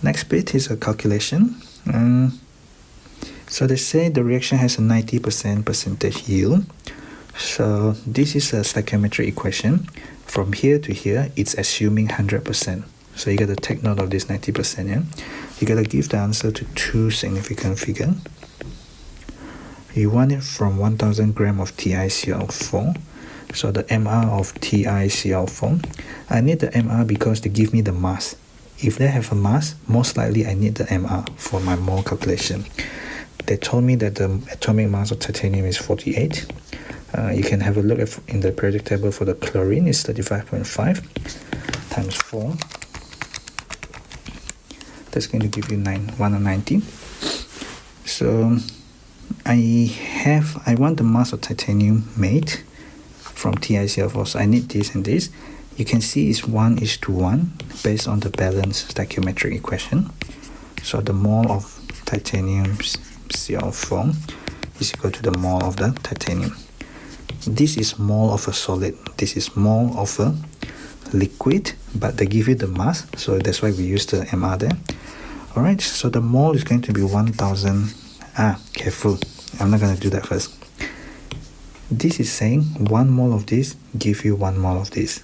Next bit is a calculation. So they say the reaction has a 90% percentage yield. So this is a stoichiometric equation. From here to here, it's assuming 100%. So you got to take note of this 90%. Yeah, you got to give the answer to two significant figures. You want it from 1000 gram of TiCl4. So the MR of TiCl4. I need the MR because they give me the mass. If they have a mass, most likely I need the MR for my mole calculation. They told me that the atomic mass of titanium is 48. You can have a look in the periodic table for the chlorine is 35.5 times 4. That's going to give you 190. So I want the mass of titanium made from TiCl4. So I need this and this. You can see it's 1:1 based on the balanced stoichiometric equation. So the mole of titanium Cl4 is equal to the mole of the titanium. This is mole of a solid. This is mole of a liquid, but they give you the mass, so that's why we use the MR there. Alright, so the mole is going to be 1000. Careful, I'm not going to do that first. This is saying 1 mole of this give you 1 mole of this.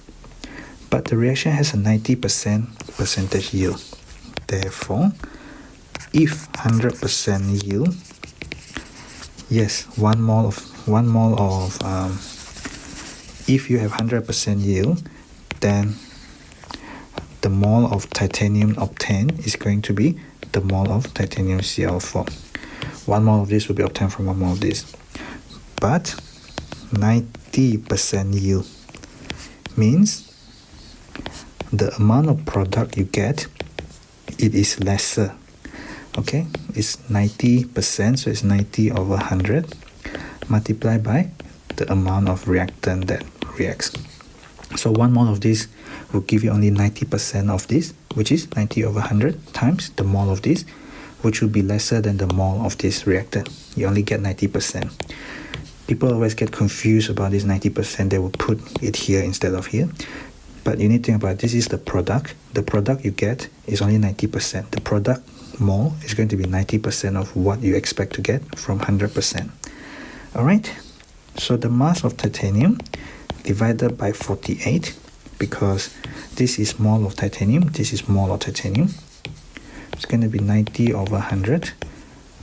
But the reaction has a 90% percentage yield. Therefore, if 100% yield, yes, 1 mole of if you have 100% yield, then the mole of titanium obtained is going to be the mole of titanium Cl4. 1 mole of this will be obtained from 1 mole of this. But 90% yield means the amount of product you get, it is lesser. Okay, it's 90%, so it's 90 over 100 multiplied by the amount of reactant that reacts. So 1 mole of this will give you only 90% of this, which is 90 over 100 times the mole of this, which will be lesser than the mole of this reactant. You only get 90%. People always get confused about this 90%. They will put it here instead of here. But you need to think about this is the product. The product you get is only 90%. The product mole is going to be 90% of what you expect to get from 100%. Alright, so the mass of titanium divided by 48, because this is mole of titanium, this is mole of titanium. It's going to be 90 over 100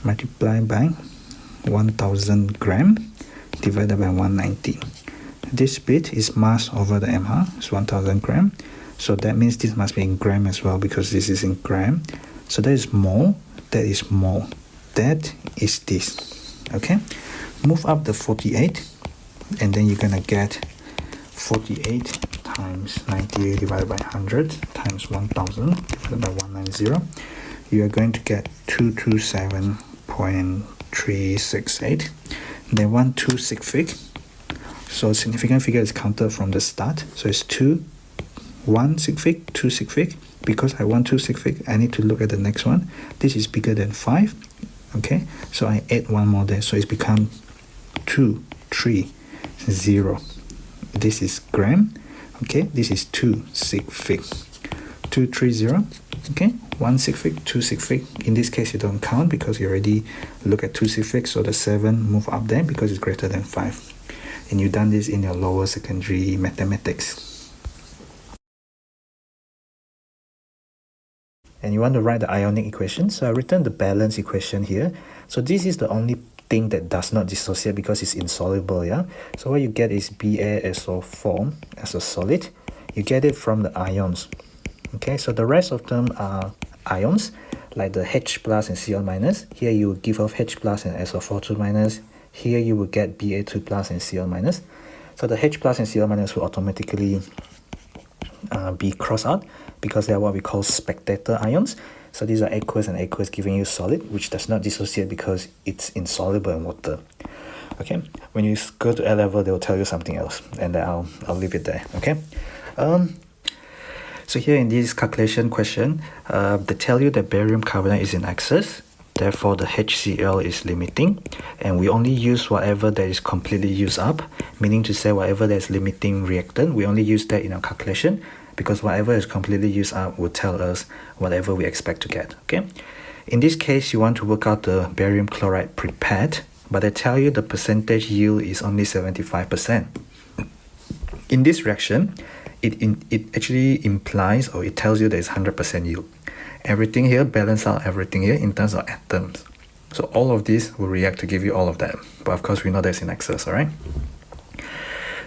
multiplied by 1000 gram divided by 190. This bit is mass over the MR, it's 1000 gram. So that means this must be in gram as well because this is in gram. So that is mole, that is mole, that is this. Okay, move up the 48 and then you're gonna get 48 times 90 divided by 100 times 1000 divided by 190. You are going to get 227.368. Then 2 sig fig. So significant figure is counted from the start. So it's 1 sig fig, 2 sig fig. Because I want 2 sig fig, I need to look at the next one. This is bigger than 5. Okay, so I add 1 more there. So it's become 230. This is gram. Okay, this is 2 sig fig. 230. Okay, 1 sig fig, 2 sig fig. In this case, you don't count because you already look at 2 sig fig. So the 7 move up there because it's greater than 5. And you've done this in your lower secondary mathematics. And you want to write the ionic equation. So I've written the balance equation here. So this is the only thing that does not dissociate because it's insoluble, yeah? So what you get is BaSO4 as a solid. You get it from the ions. Okay, so the rest of them are ions, like the H plus and Cl minus. Here you will give off H plus and SO4 minus. Here you will get Ba2 plus and Cl minus. So the H plus and Cl minus will automatically be crossed out because they are what we call spectator ions. So these are aqueous and aqueous giving you solid, which does not dissociate because it's insoluble in water. Okay, when you go to A level, they will tell you something else, and then I'll leave it there. Okay. So here in this calculation question, they tell you that barium carbonate is in excess. Therefore, the HCl is limiting, and we only use whatever that is completely used up, meaning to say whatever that is limiting reactant, we only use that in our calculation. because whatever is completely used up will tell us whatever we expect to get. Okay, in this case you want to work out the barium chloride prepared, but they tell you the percentage yield is only 75%. In this reaction, it actually implies, or it tells you there is 100% yield. Everything here balance out everything here in terms of atoms. So all of these will react to give you all of that. But of course we know that's in excess, alright?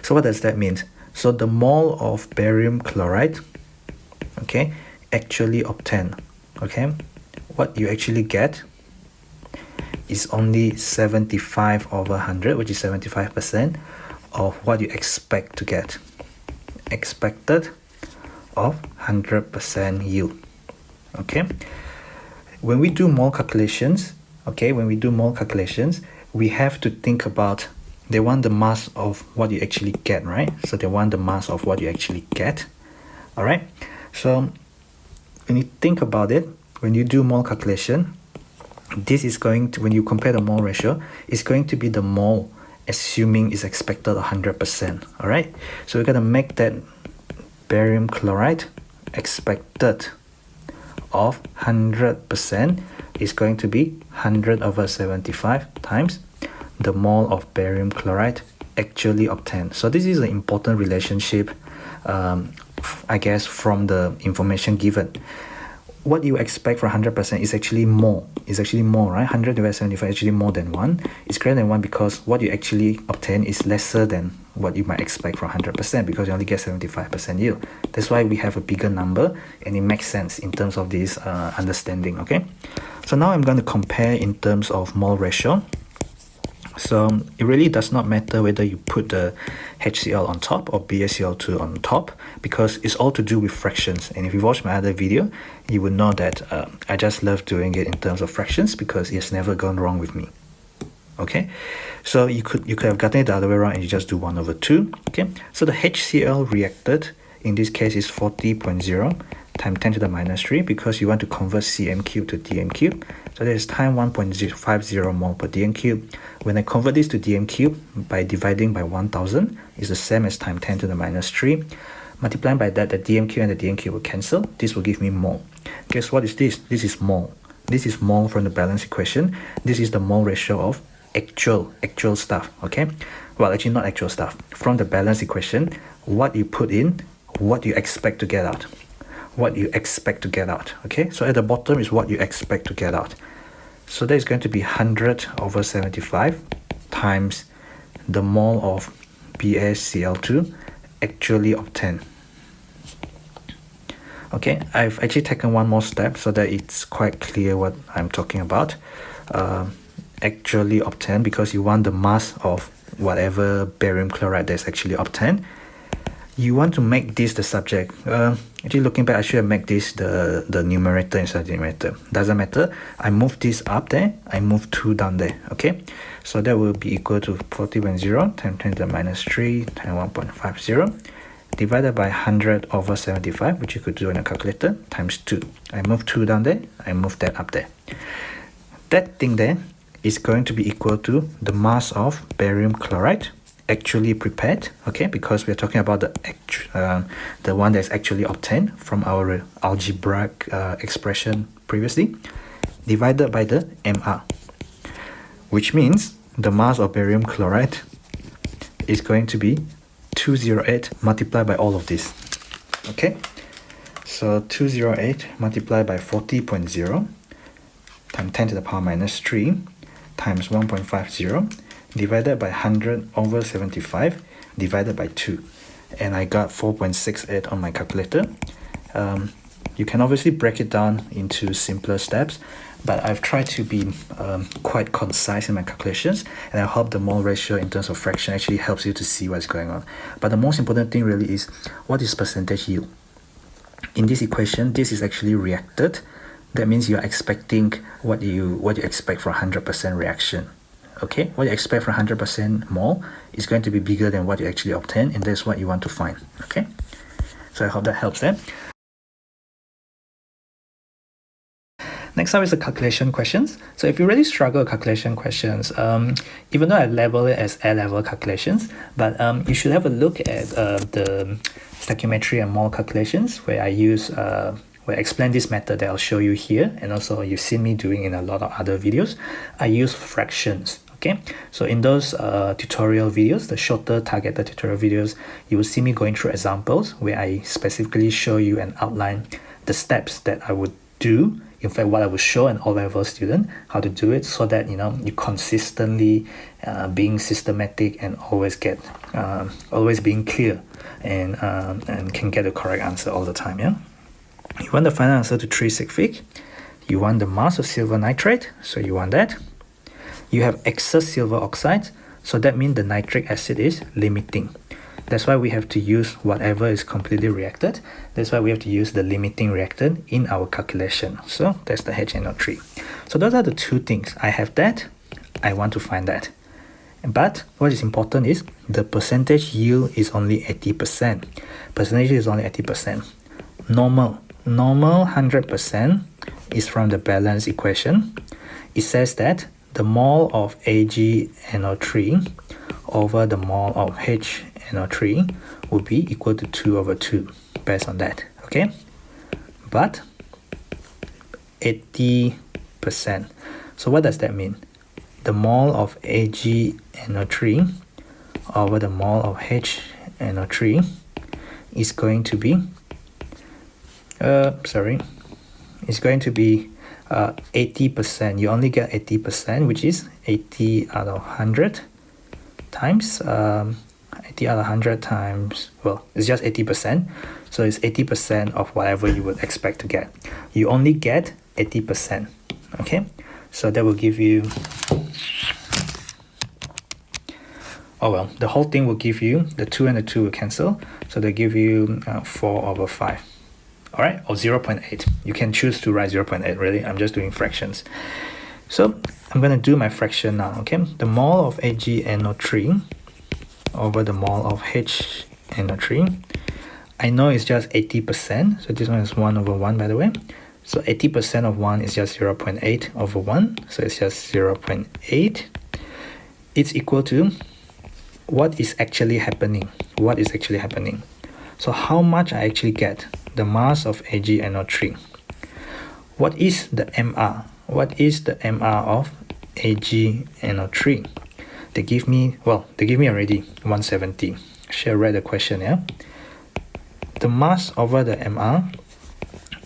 So what does that mean? So the mole of barium chloride, okay, actually obtained, okay, what you actually get is only 75/100, which is 75% of what you expect to get. Expected of 100% yield. Okay, when we do mole calculations, we have to think about, they want the mass of what you actually get, right? So they want the mass of what you actually get. All right, so when you think about it, when you do mole calculation, this is going to, when you compare the mole ratio, it's going to be the mole assuming is expected 100%. All right, so we're going to make that barium chloride expected of 100% is going to be 100/75 times the mole of barium chloride actually obtained. So this is an important relationship, I guess, from the information given. What you expect for 100% is actually more. It's actually more, right? 100/75 is actually more than 1. It's greater than 1 because what you actually obtain is lesser than what you might expect for 100% because you only get 75% yield. That's why we have a bigger number, and it makes sense in terms of this understanding, okay? So now I'm going to compare in terms of mole ratio. So it really does not matter whether you put the HCl on top or BaCl2 on top, because it's all to do with fractions. And if you watch my other video, you would know that I just love doing it in terms of fractions because it's never gone wrong with me. Okay, so you could have gotten it the other way around and you just do 1/2. Okay, so the HCl reacted in this case is 40.0 times 10 to the minus 3 because you want to convert Cm cubed to dm cubed. So that is times 1.050 mole per dm cubed. When I convert this to dm cubed by dividing by 1000, is the same as times 10 to the minus 3. Multiplying by that, the dm cubed and the dm cubed will cancel. This will give me mole. Guess what is this? This is mole. This is mole from the balance equation. This is the mole ratio of actual stuff, okay? Well, actually not actual stuff. From the balance equation, what you put in, what you expect to get out. What you expect to get out, okay? So at the bottom is what you expect to get out. So that is going to be 100/75 times the mole of BaCl2 actually obtained. Okay, I've actually taken one more step so that it's quite clear what I'm talking about. Actually obtained, because you want the mass of whatever barium chloride that's actually obtained. You want to make this the subject. Actually looking back, I should have made this the numerator instead of the numerator. Doesn't matter. I move this up there, I move 2 down there, okay? So that will be equal to 40.0 times 10 to the minus 3 times 1.50 divided by 100/75, which you could do in a calculator, times 2. I move 2 down there, I move that up there. That thing there is going to be equal to the mass of barium chloride actually prepared, okay, because we're talking about the one that's actually obtained from our algebraic expression previously, divided by the MR, which means the mass of barium chloride is going to be 208 multiplied by all of this, okay? So 208 multiplied by 40.0 times 10 to the power minus 3 times 1.50 divided by 100/75 divided by 2, and I got 4.68 on my calculator. You can obviously break it down into simpler steps, but I've tried to be quite concise in my calculations, and I hope the mole ratio in terms of fraction actually helps you to see what's going on. But the most important thing really is, what is percentage yield? In this equation, this is actually reacted. That means you're expecting what you expect for 100% reaction. Okay, what you expect for 100% mole is going to be bigger than what you actually obtain, and that's what you want to find. Okay, so I hope that helps there. Next up is the calculation questions. So if you really struggle with calculation questions, even though I label it as A-level calculations, but you should have a look at the stoichiometry and mole calculations where I explain this method that I'll show you here, and also you've seen me doing in a lot of other videos. I use fractions. Okay, so in those tutorial videos, the shorter targeted tutorial videos, you will see me going through examples where I specifically show you and outline the steps that I would do. In fact, what I would show an O-level student how to do it, so that you consistently being systematic and always being clear and can get the correct answer all the time. Yeah, you want the final answer to 3 sig fig. You want the mass of silver nitrate, so you want that. You have excess silver oxide, so that means the nitric acid is limiting. That's why we have to use whatever is completely reacted. That's why we have to use the limiting reactant in our calculation. So that's the HNO3. So those are the two things. I have that, I want to find that. But what is important is the percentage yield is only 80%. Percentage is only 80%. Normal 100% is from the balance equation. It says that the mole of AgNO3 over the mole of HNO3 will be equal to 2/2 based on that. Okay, but 80%. So what does that mean? The mole of AgNO3 over the mole of HNO3 is going to be it's going to be 80%. You only get 80%, which is 80 out of 100 times 80 out of 100 times, well, it's just 80%, so it's 80% of whatever you would expect to get. You only get 80%. Okay, so that will give you, the whole thing will give you, the 2 and the 2 will cancel, so they give you 4/5. All right, or 0.8. You can choose to write 0.8, really. I'm just doing fractions. So I'm going to do my fraction now, okay? The mole of AgNO3 over the mole of HNO3. I know it's just 80%, so this one is 1/1, by the way. So 80% of 1 is just 0.8/1, so it's just 0.8. It's equal to what is actually happening. What is actually happening? So how much I actually get? The mass of AgNO3. What is the MR? What is the MR of AgNO3? They give me already 170. Shall I read the question here? The mass over the MR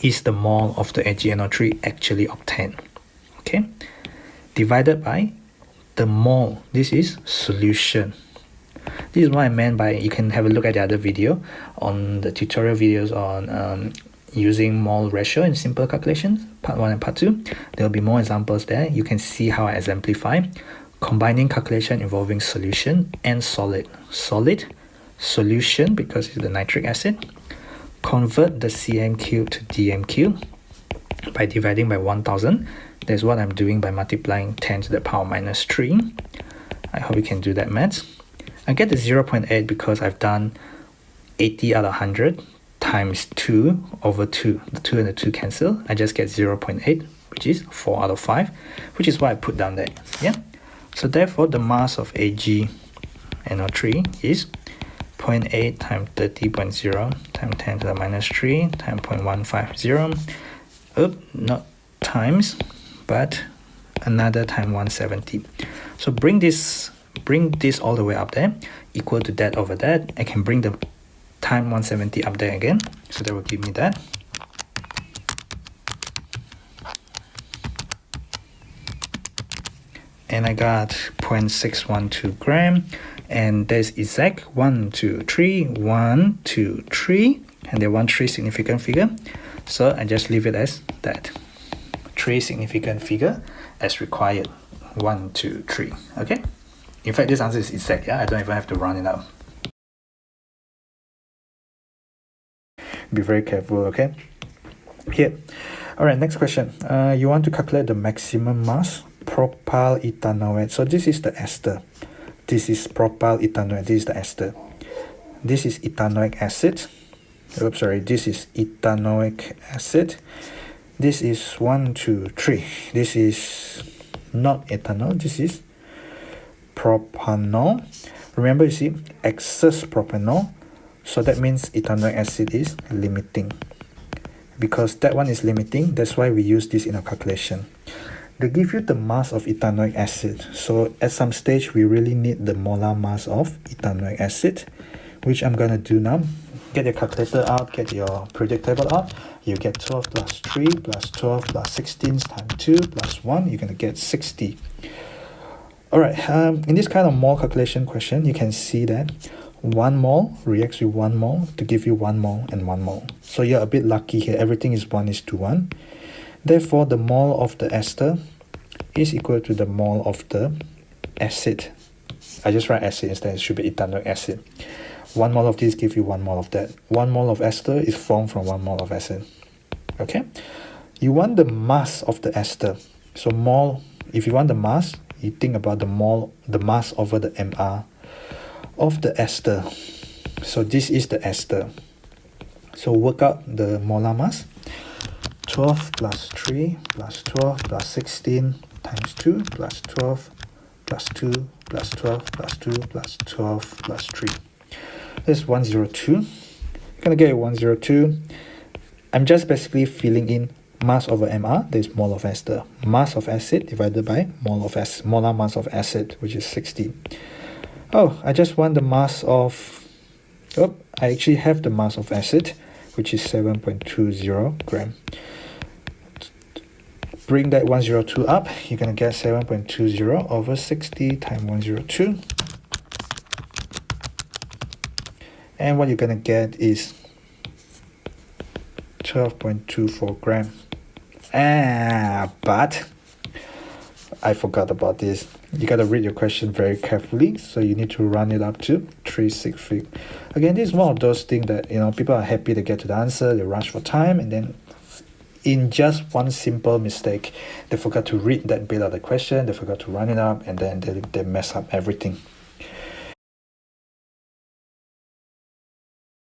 is the mole of the AgNO3 actually obtained. Okay? Divided by the mole. This is solution. This is what I meant by, you can have a look at the other video on the tutorial videos on using mole ratio in simple calculations, part 1 and part 2. There will be more examples there. You can see how I exemplify combining calculation involving solution and solid. Solid, solution, because it's the nitric acid. Convert the Cm cubed to dm cubed by dividing by 1000. That's what I'm doing by multiplying 10 to the power minus 3. I hope you can do that maths. I get the 0.8 because I've done 80 out of 100 times 2/2. The 2 and the 2 cancel. I just get 0.8, which is 4/5, which is what I put down there. Yeah. So therefore, the mass of AgNO3 is 0.8 times 30.0 times 10 to the minus 3 times 0.150. Not times, but another time 170. So bring this all the way up there, equal to that over that. I can bring the time 170 up there again, so that will give me that. And I got 0.612 gram, and there's exact 1, 2, 3, 1, 2, 3, and they want 3 significant figure, so I just leave it as that. 3 significant figure as required. 1, 2, 3. Okay. In fact, this answer is exact. Yeah, I don't even have to round it up. Be very careful. Okay. Here. All right. Next question. You want to calculate the maximum mass propyl ethanoate. So this is the ester. This is propyl ethanoate. This is the ester. This is ethanoic acid. Oops, sorry. This is ethanoic acid. This is 1, 2, 3. This is not ethanol, this is propanol. Remember, you see, excess propanol, so that means ethanoic acid is limiting. Because that one is limiting, that's why we use this in our calculation. They give you the mass of ethanoic acid. So at some stage, we really need the molar mass of ethanoic acid, which I'm going to do now. Get your calculator out, get your periodic table out. You get 12 plus 3 plus 12 plus 16 times 2 plus 1. You're going to get 60. Alright, in this kind of mole calculation question, you can see that 1 mole reacts with 1 mole to give you 1 mole and 1 mole. So you're a bit lucky here. Everything is 1:1. Therefore, the mole of the ester is equal to the mole of the acid. I just write acid instead. It should be ethanoic acid. 1 mole of this gives you 1 mole of that. 1 mole of ester is formed from 1 mole of acid. Okay? You want the mass of the ester. So mole, if you want the mass, you think about the mole, the mass over the MR of the ester. So this is the ester. So work out the molar mass. 12 plus 3 plus 12 plus 16 times 2 plus 12 plus 2 plus 12 plus 2 plus 12 plus 3. This is 102. You're going to get 102. I'm just basically filling in mass over MR, there's mole of ester. Mass of acid divided by molar mass of acid, which is 60. Oh, I just want the mass of... Oh, I actually have the mass of acid, which is 7.20 gram. Bring that 102 up, you're going to get 7.20 over 60 times 102. And what you're going to get is 12.24 gram. But I forgot about this. You got to read your question very carefully, so you need to run it up to 363. Again, this is one of those things that, you know, people are happy to get to the answer, they rush for time, and then in just one simple mistake, they forgot to read that bit of the question, they forgot to run it up, and then they mess up everything.